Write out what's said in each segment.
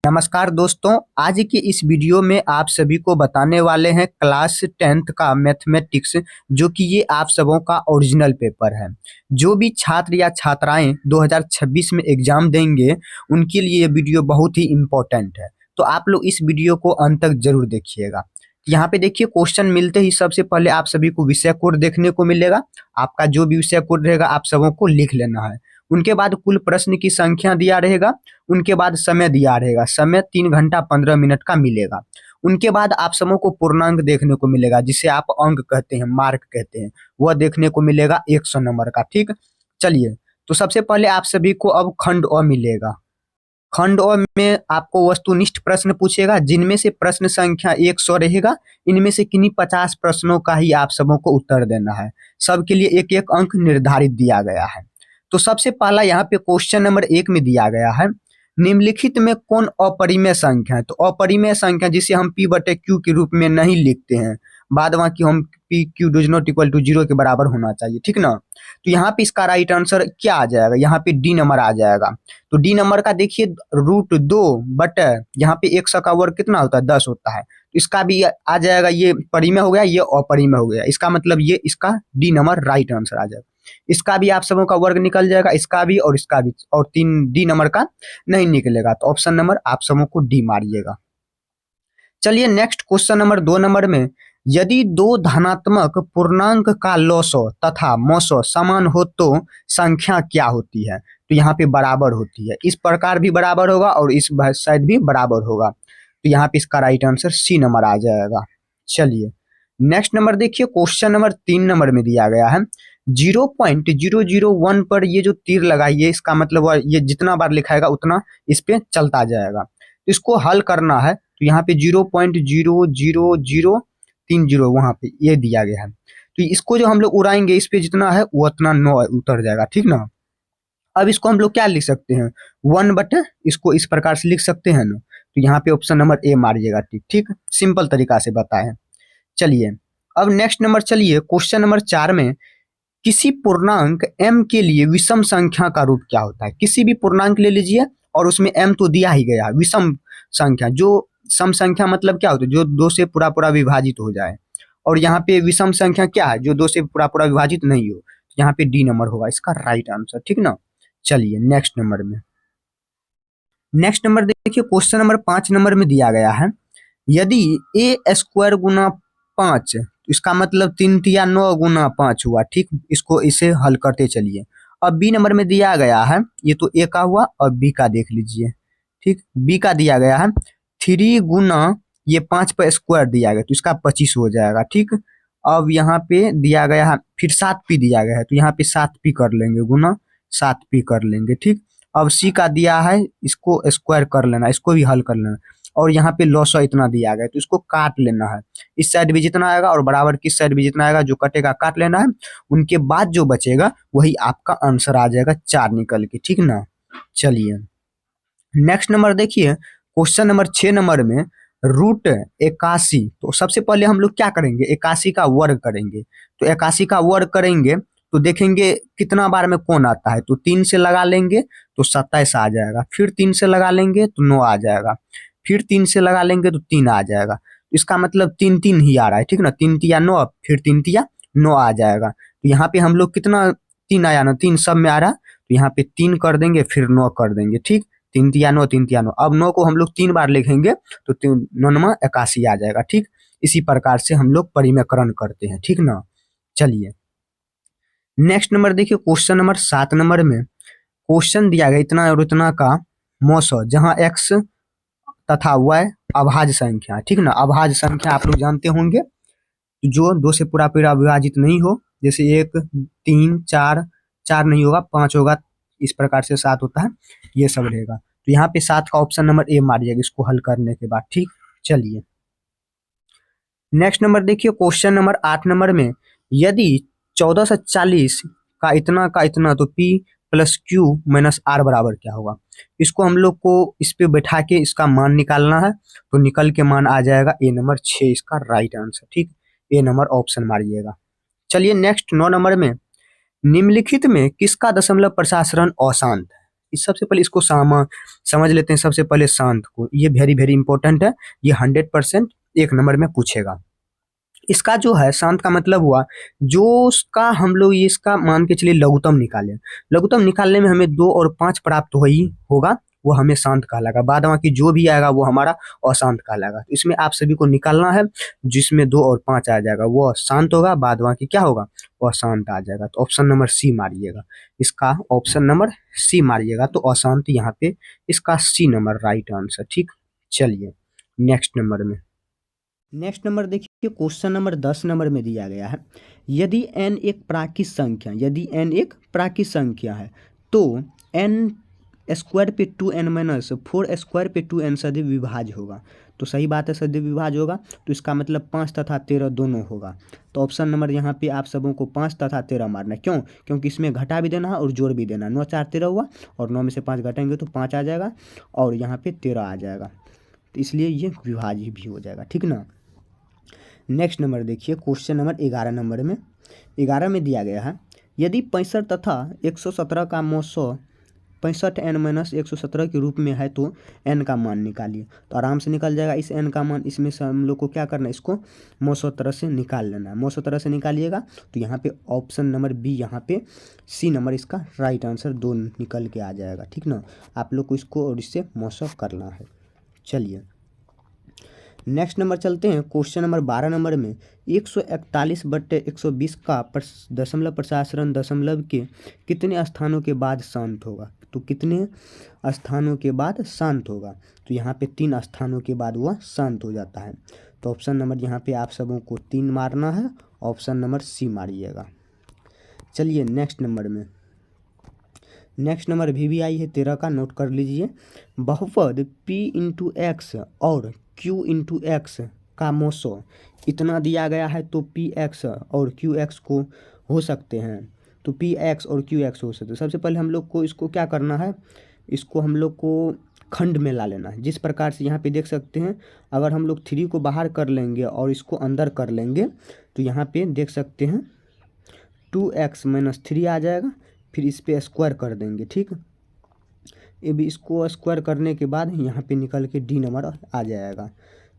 नमस्कार दोस्तों, आज की इस वीडियो में आप सभी को बताने वाले हैं क्लास 10th का मैथमेटिक्स, जो कि ये आप सबों का ओरिजिनल पेपर है। जो भी छात्र या छात्राएं 2026 में एग्जाम देंगे, उनके लिए ये वीडियो बहुत ही इम्पोर्टेंट है। तो आप लोग इस वीडियो को अंत तक जरूर देखिएगा। यहाँ पे देखिए, क्वेश्चन मिलते ही सबसे पहले आप सभी को विषय कोड देखने को मिलेगा। आपका जो भी विषय कोड रहेगा आप सबों को लिख लेना है। उनके बाद कुल प्रश्न की संख्या दिया रहेगा। उनके बाद समय दिया रहेगा, समय 3 घंटा 15 मिनट का मिलेगा। उनके बाद आप सबों को पूर्णांक देखने को मिलेगा, जिसे आप अंक कहते हैं, मार्क कहते हैं। वह देखने को मिलेगा 100 नंबर का। ठीक, चलिए। तो सबसे पहले आप सभी को अब खंड अ मिलेगा। खंड अ में आपको वस्तुनिष्ठ प्रश्न पूछेगा, जिनमें से प्रश्न संख्या 100 रहेगा। इनमें से किन्हीं 50 प्रश्नों का ही आप सबों को उत्तर देना है। सबके लिए एक एक अंक निर्धारित दिया गया है। तो सबसे पहला यहाँ पे क्वेश्चन नंबर 1 में दिया गया है, निम्नलिखित में कौन अपरिमेय संख्या है। तो अपरिमेय संख्या जिसे हम p बटे क्यू के रूप में नहीं लिखते हैं, बाद बाकी हम p q does not equal to 0 के बराबर होना चाहिए। ठीक ना। तो यहाँ पे इसका राइट आंसर क्या आ जाएगा, यहाँ पे डी नंबर आ जाएगा। तो डी नंबर का देखिए, √2 बटे यहाँ पे 100 का वर्ग कितना होता है, 10 होता है। तो इसका भी आ जाएगा, ये परिमेय हो गया, ये अपरिमेय हो गया। इसका मतलब ये इसका डी नंबर राइट आंसर आ जाएगा। इसका भी आप सबों का वर्ग निकल जाएगा, इसका भी और इसका भी, और 3 डी नंबर का नहीं निकलेगा। तो ऑप्शन नंबर आप सबों को डी मारिएगा। चलिए नेक्स्ट क्वेश्चन नंबर 2 नंबर में, यदि दो धनात्मक पूर्णांक का लॉसो तथा मोसो समान हो तो संख्या क्या होती है। तो यहाँ पे बराबर होती है। इस प्रकार भी बराबर होगा और इस साइड भी बराबर होगा। तो यहाँ पे इसका राइट आंसर सी नंबर आ जाएगा। चलिए नेक्स्ट नंबर देखिए, क्वेश्चन नंबर 3 नंबर में दिया गया है, 0.001 पर ये जो तीर लगाइए, इसका मतलब ये जितना बार लिखाएगा उतना इस पे चलता जाएगा। इसको हल करना है। तो यहाँ पे 0.00030 वहां पे ये दिया गया है। तो इसको जो हम लोग उड़ाएंगे, इस पे जितना है वो उतना 9 उतर जाएगा। ठीक ना। अब इसको हम लोग क्या लिख सकते हैं, 1 बटे, इसको इस प्रकार से लिख सकते हैं ना। तो यहाँ पे ऑप्शन नंबर ए मारिएगा। ठीक ठीक, सिंपल तरीका से बताएं। चलिए अब नेक्स्ट नंबर, चलिए क्वेश्चन नंबर 4 में, किसी पूर्णांक m के लिए विषम संख्या का रूप क्या होता है। किसी भी पूर्णांक ले लीजिए और उसमें m तो दिया ही गया है। विषम संख्या, जो सम संख्या मतलब क्या होता है, जो 2 से पूरा पूरा विभाजित हो जाए। और यहाँ पे विषम संख्या क्या है, जो 2 से पूरा पूरा विभाजित नहीं हो। यहाँ पे डी नंबर होगा इसका राइट आंसर। ठीक ना। चलिए नेक्स्ट नंबर में, नेक्स्ट नंबर देखिए, क्वेश्चन नंबर 5 नंबर में दिया गया है, यदि a स्क्वायर गुना 5, इसका मतलब 3 तिया 9 गुना 5 हुआ। ठीक, इसको इसे हल करते चलिए। अब बी नंबर में दिया गया है, ये तो ए का हुआ, और बी का देख लीजिए। ठीक, बी का दिया गया है 3 गुना ये 5 पर स्क्वायर दिया गया, तो इसका 25 हो जाएगा। ठीक, अब यहाँ पे दिया गया है, फिर 7p दिया गया है, तो यहाँ पे 7p कर लेंगे, गुना 7p कर लेंगे। ठीक, अब सी का दिया है, इसको स्क्वायर कर लेना, इसको भी हल कर लेना। और यहाँ पे लॉस इतना दिया गया, तो इसको काट लेना है। इस साइड भी जितना आएगा और बराबर किस साइड भी जितना आएगा, जो कटेगा काट लेना है। उनके बाद जो बचेगा वही आपका आंसर आ जाएगा 4 निकल के। ठीक ना। चलिए नेक्स्ट नंबर देखिए, क्वेश्चन नंबर 6 नंबर में, √81। तो सबसे पहले हम लोग क्या करेंगे, 81 का वर्ग करेंगे। तो 81 का वर्ग करेंगे तो देखेंगे कितना बार में कौन आता है। तो 3 से लगा लेंगे तो 27 आ जाएगा, फिर 3 से लगा लेंगे तो 9 आ जाएगा, फिर 3 से लगा लेंगे तो 3 आ जाएगा। इसका मतलब 3 3 ही आ रहा है। ठीक ना, 3 तिया 9, फिर 3 तिया 9 आ जाएगा। तो यहाँ पे हम लोग कितना 3 आया ना, 3 सब में आ रहा। तो यहाँ पे 3 कर देंगे, फिर 9 कर देंगे। ठीक, 3 तिया 9, 3 तिया 9। अब 9 को हम लोग 3 बार लिखेंगे तो 9 81 आ जाएगा। ठीक, इसी प्रकार से हम लोग परिमेयकरण करते हैं। ठीक ना। चलिए नेक्स्ट नंबर देखिए, क्वेश्चन नंबर 7 नंबर में क्वेश्चन दिया गया, इतना और इतना का मोसो, जहां x तथा y अभाज्य संख्या। ठीक ना, अभाज्य संख्या आप लोग जानते होंगे, जो 2 से पूरा पूरा विभाजित नहीं हो। जैसे 1 3 4, 4 नहीं होगा, 5 होगा, इस प्रकार से 7 होता है, ये सब रहेगा। तो यहाँ पे 7 का ऑप्शन नंबर ए मारिएगा इसको हल करने के बाद। ठीक, चलिए नेक्स्ट नंबर देखिए, क्वेश्चन नंबर 8 नंबर में, यदि 1440 का इतना तो p plus Q minus R बराबर क्या होगा। इसको हम लोग को इस पे बैठा के इसका मान निकालना है। तो निकल के मान आ जाएगा ए नंबर 6, इसका राइट आंसर। ठीक, ए नंबर ऑप्शन मारिएगा। चलिए नेक्स्ट 9 नंबर में, निम्नलिखित में किसका दशमलव प्रसारण अशांत है। इस सबसे पहले इसको समझ लेते हैं सबसे पहले शांत को। ये वेरी वेरी इंपॉर्टेंट है, ये 100% 1 नंबर में पूछेगा। इसका जो है शांत का मतलब हुआ जो उसका हम लोग इसका मान के चलिए लघुत्तम निकालें। लघुत्तम निकालने में हमें 2 और 5 प्राप्त हो ही होगा, वो हमें शांत कहलाएगा। बाद बाकी जो भी आएगा वो हमारा अशांत कहलाएगा। तो इसमें आप सभी को निकालना है, जिसमें 2 और 5 आ जाएगा वो शांत होगा, बाद बाकी क्या होगा वो अशांत आ जाएगा। तो ऑप्शन नंबर सी मारिएगा, इसका ऑप्शन नंबर सी मारिएगा। तो अशांत यहाँ पे इसका सी नंबर राइट आंसर। ठीक, चलिए नेक्स्ट नंबर देखिए, क्वेश्चन नंबर 10 नंबर में दिया गया है, यदि n एक प्राकृत संख्या है तो n स्क्वायर पे 2n माइनस 4 स्क्वायर पे 2n सदैव विभाज्य होगा। तो सही बात है, सदैव विभाज्य होगा, तो इसका मतलब 5 तथा 13 दोनों होगा। तो ऑप्शन नंबर यहाँ पे आप सबों को 5 तथा 13 मारना है। क्यों? क्योंकि इसमें घटा भी देना है और जोड़ भी देना है। 9 4 13 हुआ, और 9 में से 5 घटाएंगे तो 5 आ जाएगा, और यहाँ पे 13 आ जाएगा, तो इसलिए ये विभाज्य भी हो जाएगा। ठीक ना। नेक्स्ट नंबर देखिए, क्वेश्चन नंबर 11 नंबर में 11 में दिया गया है, यदि 65 तथा 117 का मौसो 65 n माइनस 117 के रूप में है तो n का मान निकालिए। तो आराम से निकल जाएगा इस n का मान। इसमें से हम लोग को क्या करना है, इसको मौसो तरह से निकाल लेना है। मौसो तरह से निकालिएगा तो यहाँ पे ऑप्शन नंबर बी, यहाँ पे सी नंबर इसका राइट आंसर 2 निकल के आ जाएगा। ठीक ना, आप लोग को इसको और इससे मौसो करना है। चलिए नेक्स्ट नंबर चलते हैं, क्वेश्चन नंबर 12 नंबर में 141/120 का दशमलव प्रसारण दशमलव के कितने स्थानों के बाद शांत होगा। तो कितने स्थानों के बाद शांत होगा, तो यहाँ पे 3 स्थानों के बाद वह शांत हो जाता है। तो ऑप्शन नंबर यहाँ पे आप सबों को 3 मारना है, ऑप्शन नंबर सी मारिएगा। चलिए नेक्स्ट नंबर भी आई है 13 का, नोट कर लीजिए। बहुपद p इंटू एक्स और q इंटू एक्स का मौसो इतना दिया गया है, तो पी एक्स और क्यू एक्स को हो सकते हैं। तो पी एक्स और क्यू एक्स हो सकते हैं। सबसे पहले हम लोग को इसको क्या करना है, इसको हम लोग को खंड में ला लेना है। जिस प्रकार से यहाँ पे देख सकते हैं, अगर हम लोग 3 को बाहर कर लेंगे और इसको अंदर कर लेंगे तो यहाँ पे देख सकते हैं 2x माइनस 3 आ जाएगा, फिर इस पर स्क्वायर कर देंगे। ठीक, ये भी इसको स्क्वायर करने के बाद यहाँ पे निकल के डी नंबर आ जाएगा।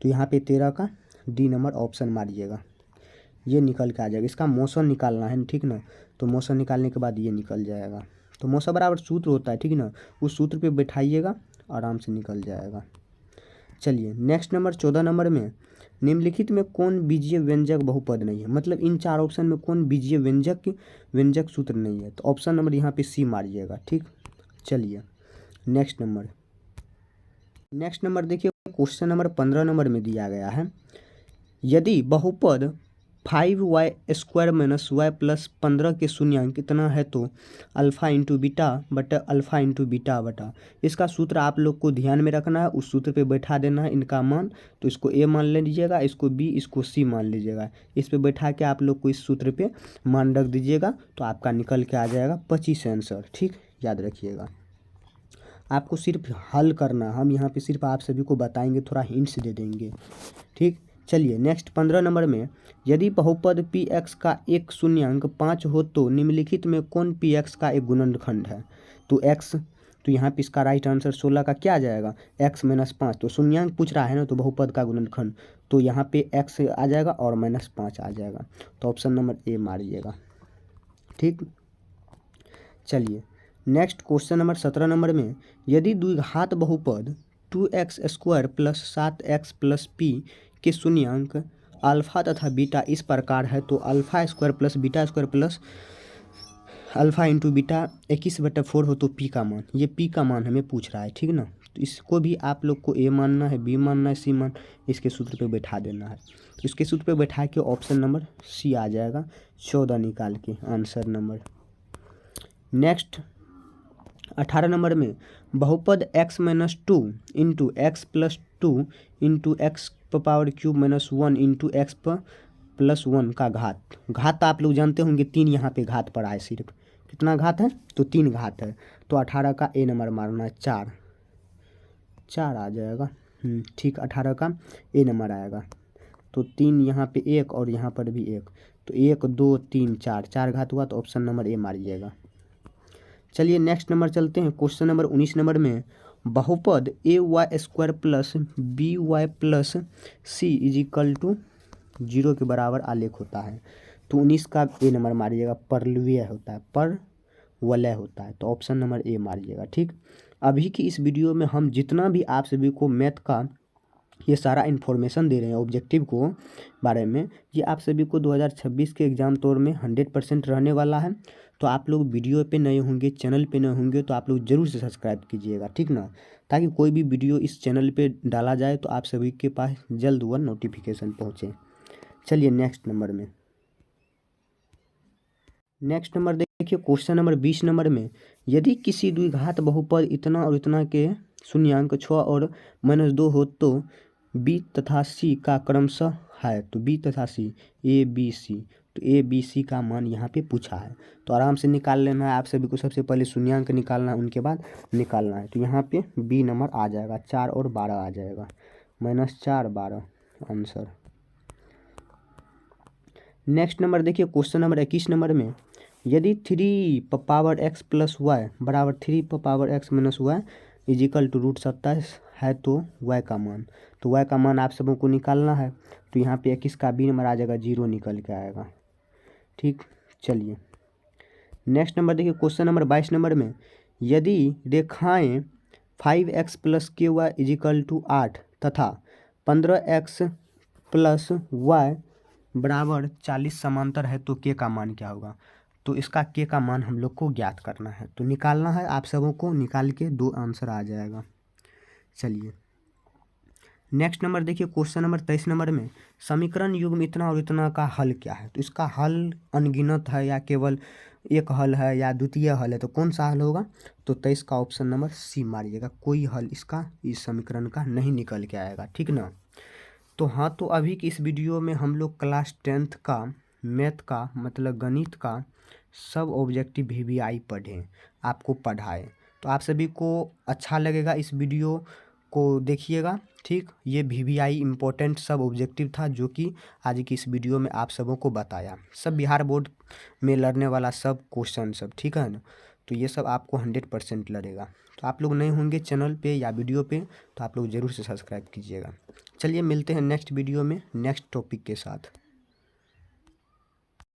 तो यहाँ पे 13 का डी नंबर ऑप्शन मारिएगा, ये निकल के आ जाएगा। इसका मोशन निकालना है, ठीक ना। तो मोशन निकालने के बाद ये निकल जाएगा। तो मोशन बराबर सूत्र होता है, ठीक ना, उस सूत्र पे बैठाइएगा, आराम से निकल जाएगा। चलिए नेक्स्ट नंबर 14 नंबर में, निम्नलिखित में कौन बीजीय व्यंजक बहुपद नहीं है। मतलब इन 4 ऑप्शन में कौन बीजीय व्यंजक सूत्र नहीं है। तो ऑप्शन नंबर यहाँ पे सी मारिएगा। ठीक, चलिए नेक्स्ट नंबर देखिए, क्वेश्चन नंबर 15 नंबर में दिया गया है, यदि बहुपद 5y² माइनस y प्लस 15 के शून्यांक कितना है तो अल्फ़ा इंटू बीटा बटा अल्फ़ा इंटू बीटा बटा। इसका सूत्र आप लोग को ध्यान में रखना है, उस सूत्र पे बैठा देना है इनका मान। तो इसको ए मान लीजिएगा, इसको बी, इसको सी मान लीजिएगा। इस पे बैठा के आप लोग को इस सूत्र पे मान रख दीजिएगा, तो आपका निकल के आ जाएगा 25 आंसर। ठीक, याद रखिएगा, आपको सिर्फ हल करना, हम यहाँ पे सिर्फ आप सभी को बताएंगे, थोड़ा हिंट्स दे देंगे। ठीक, चलिए नेक्स्ट 15 नंबर में, यदि बहुपद पी एक्स का एक शून्यांक 5 हो तो निम्नलिखित में कौन पी एक्स का एक गुणनखंड है। तो एक्स, तो यहाँ पे इसका राइट आंसर 16 का क्या आ जाएगा, x माइनस 5। तो शून्यांक पूछ रहा है ना, तो बहुपद का गुणनखंड, तो यहाँ पे x आ जाएगा और -5 आ जाएगा। तो ऑप्शन नंबर ए मारिएगा। ठीक, चलिए नेक्स्ट क्वेश्चन नंबर 17 नंबर में, यदि द्विघात बहुपद 2x² plus 7x plus p के शून्यांक अल्फा तथा बीटा इस प्रकार है तो alpha square plus beta square plus alpha into beta 21/4 हो तो पी का मान, ये पी का मान हमें पूछ रहा है। ठीक ना, तो इसको भी आप लोग को ए मानना है, बी मानना है, सी मान, इसके सूत्र पे बैठा देना है। तो इसके सूत्र पे बैठा के ऑप्शन नंबर सी आ जाएगा 14 निकाल के आंसर नंबर। नेक्स्ट 18 नंबर में, बहुपद x minus 2 into x plus 2 into x power cube minus 1 into x plus 1 का घात आप लोग जानते होंगे, 3 यहाँ पे घात पड़ा है। सिर्फ कितना घात है, तो 3 घात है। तो 18 का ए नंबर मारना है, 4 आ जाएगा। ठीक, 18 का ए नंबर आएगा। तो 3 यहाँ पे 1 और यहाँ पर भी 1, तो 1 2 3 4 घात हुआ, तो ऑप्शन नंबर ए मारिएगा। चलिए नेक्स्ट नंबर चलते हैं। क्वेश्चन नंबर 19 नंबर में बहुपद A Y square plus B Y plus C is equal to 0 के बराबर आलेख होता है। तो 19 का ए नंबर मारिएगा, परवलय होता है, परवलय होता है, तो ऑप्शन नंबर ए मारिएगा। ठीक, अभी की इस वीडियो में हम जितना भी आप सभी को मैथ का ये सारा इन्फॉर्मेशन दे रहे हैं ऑब्जेक्टिव को बारे में, ये आप सभी को 2026 के एग्ज़ाम तौर में 100% रहने वाला है। तो आप लोग वीडियो पे नए होंगे, चैनल पे नए होंगे, तो आप लोग ज़रूर से सब्सक्राइब कीजिएगा, ठीक ना, ताकि कोई भी वीडियो इस चैनल पे डाला जाए तो आप सभी के पास जल्द वह नोटिफिकेशन पहुँचे। चलिए नेक्स्ट नंबर में, नेक्स्ट नंबर देखिए क्वेश्चन नंबर 20 नंबर में यदि किसी द्विघात बहुपद इतना और इतना के शून्यांक 6 और -2 हो तो बी तथा सी का क्रमशः है। तो बी तथा सी, ए बी सी, तो ए बी सी का मान यहाँ पे पूछा है, तो आराम से निकाल लेना है आप सभी को। सबसे पहले शून्यांक निकालना है, उनके बाद निकालना है। तो यहाँ पे बी नंबर आ जाएगा, 4 और 12 आ जाएगा, -4 12 आंसर। नेक्स्ट नंबर देखिए क्वेश्चन नंबर 21 नंबर में यदि 3 पावर x प्लस वाई बराबर 3 power x minus Y is equal to √27 है तो y का मान, तो y का मान आप सबों को निकालना है। तो यहाँ पे 21 का बी नंबर आ जाएगा, 0 निकल के आएगा। ठीक, चलिए नेक्स्ट नंबर देखिए क्वेश्चन नंबर 22 नंबर में यदि रेखाएं 5x प्लस के वाई इज इक्वल टू 8 तथा 15x प्लस वाई बराबर 40 समांतर है तो के का मान क्या होगा। तो इसका के का मान हम लोग को ज्ञात करना है, तो निकालना है आप सबों को, निकाल के 2 आंसर आ जाएगा। चलिए नेक्स्ट नंबर देखिए क्वेश्चन नंबर 23 नंबर में समीकरण युग्म इतना और इतना का हल क्या है। तो इसका हल अनगिनत है या केवल एक हल है या द्वितीय हल है, तो कौन सा हल होगा। तो 23 का ऑप्शन नंबर सी मारिएगा, कोई हल इसका इस समीकरण का नहीं निकल के आएगा, ठीक ना। तो हाँ, तो अभी की इस वीडियो में हम लोग क्लास 10th का मैथ का मतलब गणित का सब ऑब्जेक्टिव VBI पढ़ें, आपको पढ़ाए, तो आप सभी को अच्छा लगेगा। इस वीडियो को देखिएगा, ठीक। ये VBI इम्पोर्टेंट सब ऑब्जेक्टिव था जो कि आज की इस वीडियो में आप सबों को बताया, सब बिहार बोर्ड में लड़ने वाला सब क्वेश्चन सब, ठीक है ना। तो ये सब आपको 100% लड़ेगा। तो आप लोग नए होंगे चैनल पे या वीडियो पे तो आप लोग ज़रूर से सब्सक्राइब कीजिएगा। चलिए मिलते हैं नेक्स्ट वीडियो में नेक्स्ट टॉपिक के साथ।